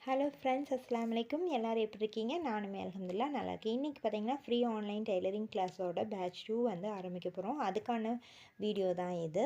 Hello friends, அஸ்ஸலாமு அலைக்கும். எல்லோரும் எப்படி இருக்கீங்க? நானுமே அல்ஹம்துலில்லாஹ் நல்லா இருக்கேன். இன்றைக்கி பார்த்தீங்கன்னா ஃப்ரீ ஆன்லைன் டெய்லரிங் கிளாஸோட பேட்ச் 2 வந்து ஆரம்பிக்க போகிறோம். அதுக்கான வீடியோ தான் இது.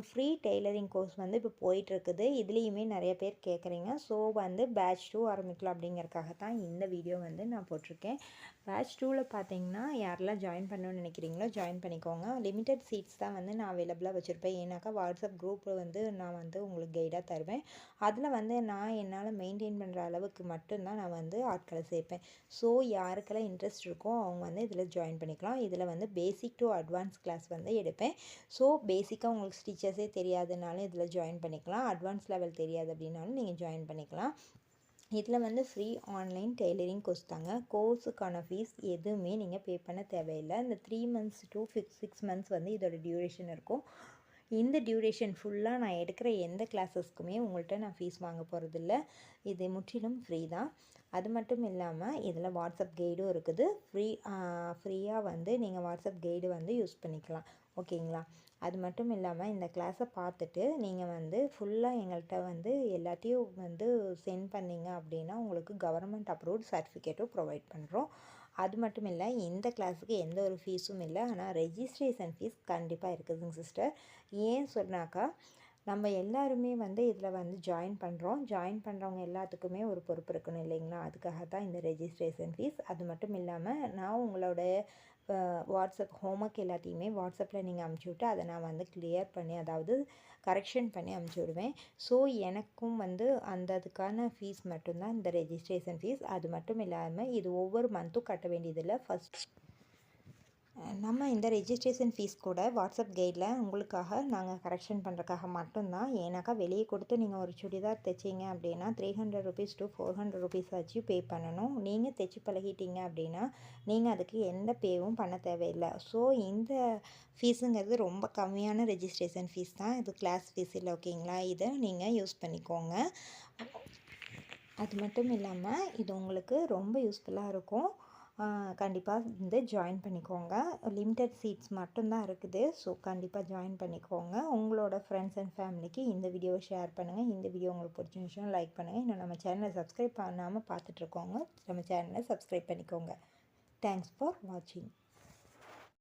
ஃப்ரீ டெய்லரிங் கோர்ஸ் வந்து இப்போ போயிட்டுருக்குது. இதுலேயுமே நிறைய பேர் கேட்குறீங்க. ஸோ வந்து பேட்ச் 2 ஆரம்பிக்கலாம் அப்படிங்கிறதுக்காக தான் இந்த வீடியோ வந்து நான் போட்டிருக்கேன். பேட்ச் 2ல் பார்த்தீங்கன்னா யாரெல்லாம் ஜாயின் பண்ணணும்னு நினைக்கிறீங்களோ ஜாயின் பண்ணிக்கோங்க. லிமிட்டட் சீட்ஸ் தான் வந்து நான் அவைலபிளாக வச்சுருப்பேன். ஏன்னாக்கா வாட்ஸ்அப் குரூப்பில் வந்து நான் வந்து உங்களுக்கு கைடாக தருவேன். அதில் வந்து நான் என்னால் மெயின்டைன் பண்ணுற அளவுக்கு மட்டும்தான் நான் வந்து ஆட்களை சேர்ப்பேன். ஸோ யாருக்கெல்லாம் இன்ட்ரெஸ்ட் இருக்கோ அவங்க வந்து இதில் ஜாயின் பண்ணிக்கலாம். இதில் வந்து பேசிக் டு அட்வான்ஸ் கிளாஸ் வந்து எடுப்பேன். ஸோ பேசிக்காக உங்களுக்கு ஸ்டிச்சஸே தெரியாதுனாலும் இதில் ஜாயின் பண்ணிக்கலாம். அட்வான்ஸ் லெவல் தெரியாது அப்படின்னாலும் நீங்கள் ஜாயின் பண்ணிக்கலாம். இதில் வந்து ஃப்ரீ ஆன்லைன் டெய்லரிங் கோர்ஸ் தாங்க. கோர்ஸுக்கான ஃபீஸ் எதுவுமே நீங்கள் பே பண்ண தேவையில்லை. இந்த 3 months to 6 months வந்து இதோட டியூரேஷன் இருக்கும். இந்த டியூரேஷன் ஃபுல்லாக நான் எடுக்கிற எந்த கிளாஸஸ்க்குமே உங்கள்கிட்ட நான் ஃபீஸ் வாங்க போகிறதில்ல. இது முற்றிலும் ஃப்ரீ தான். அது மட்டும் இல்லாமல் இதில் வாட்ஸ்அப் கைடும் இருக்குது. ஃப்ரீயாக வந்து நீங்கள் வாட்ஸ்அப் கைடு வந்து யூஸ் பண்ணிக்கலாம். ஓகேங்களா? அது மட்டும் இல்லாமல் இந்த கிளாஸை பார்த்துட்டு நீங்கள் வந்து ஃபுல்லாக எங்கள்கிட்ட வந்து எல்லாத்தையும் வந்து சென்ட் பண்ணிங்க அப்படின்னா உங்களுக்கு கவர்மெண்ட் அப்ரூவ்ட் சர்டிஃபிகேட்டும் ப்ரொவைட் பண்ணுறோம். அது மட்டும் இல்லை, இந்த கிளாஸுக்கு எந்த ஒரு ஃபீஸும் இல்லை. ஆனால் ரெஜிஸ்ட்ரேஷன் ஃபீஸ் கண்டிப்பாக இருக்குதுங்க சிஸ்டர். ஏன் சொன்னாக்கா, நம்ம எல்லாருமே வந்து இதில் வந்து ஜாயின் பண்ணுறோம். ஜாயின் பண்ணுறவங்க எல்லாத்துக்குமே ஒரு பொறுப்பு இருக்கணும் இல்லைங்களா? அதுக்காக தான் இந்த ரெஜிஸ்ட்ரேஷன் ஃபீஸ். அது மட்டும் இல்லாமல் நான் உங்களோட வாட்ஸ்அப் ஹோம்ஒர்க் எல்லாத்தையுமே வாட்ஸ்அப்பில் நீங்கள் அமுச்சு விட்டு அதை நான் வந்து கிளியர் பண்ணி, அதாவது கரெக்ஷன் பண்ணி அமுச்சு விடுவேன். ஸோ எனக்கும் வந்து அதுக்கான ஃபீஸ் மட்டும்தான் இந்த ரெஜிஸ்ட்ரேஷன் ஃபீஸ். அது மட்டும் இல்லாமல் இது ஒவ்வொரு மந்த்தும் கட்ட வேண்டியதில்லை. நம்ம இந்த ரெஜிஸ்ட்ரேஷன் ஃபீஸ் கூட வாட்ஸ்அப் கைடில் உங்களுக்காக நாங்கள் கரெக்ஷன் பண்ணுறதுக்காக மட்டும்தான். ஏன்னாக்கா வெளியே கொடுத்து நீங்கள் ஒரு சுடிதார் தைச்சிங்க அப்படின்னா 300 rupees to 400 rupees ஆச்சு பே பண்ணணும். நீங்கள் தைச்சி பழகிட்டீங்க அப்படின்னா நீங்கள் அதுக்கு எந்த பேவும் பண்ண தேவையில்லை. ஸோ இந்த ஃபீஸுங்கிறது ரொம்ப கம்மியான ரெஜிஸ்ட்ரேஷன் ஃபீஸ் தான். இது கிளாஸ் ஃபீஸ் இல்லை. ஓகேங்களா? இதை நீங்கள் யூஸ் பண்ணிக்கோங்க. அது மட்டும் இல்லாமல் இது உங்களுக்கு ரொம்ப யூஸ்ஃபுல்லாக இருக்கும். கண்டிப்பாக வந்து ஜாயின் பண்ணிக்கோங்க. லிமிட்டட் சீட்ஸ் மட்டும்தான் இருக்குது. ஸோ கண்டிப்பாக ஜாயின் பண்ணிக்கோங்க. உங்களோட ஃப்ரெண்ட்ஸ் அண்ட் ஃபேமிலிக்கு இந்த வீடியோவை ஷேர் பண்ணுங்கள். இந்த வீடியோ உங்களுக்கு பிடிச்சிருந்துச்சுன்னா லைக் பண்ணுங்கள். இன்னும் நம்ம சேனலை சப்ஸ்கிரைப் பண்ணாமல் பார்த்துட்ருக்கோங்க. நம்ம சேனலை சப்ஸ்கிரைப் பண்ணிக்கோங்க. தேங்க்ஸ் ஃபார் வாட்சிங்.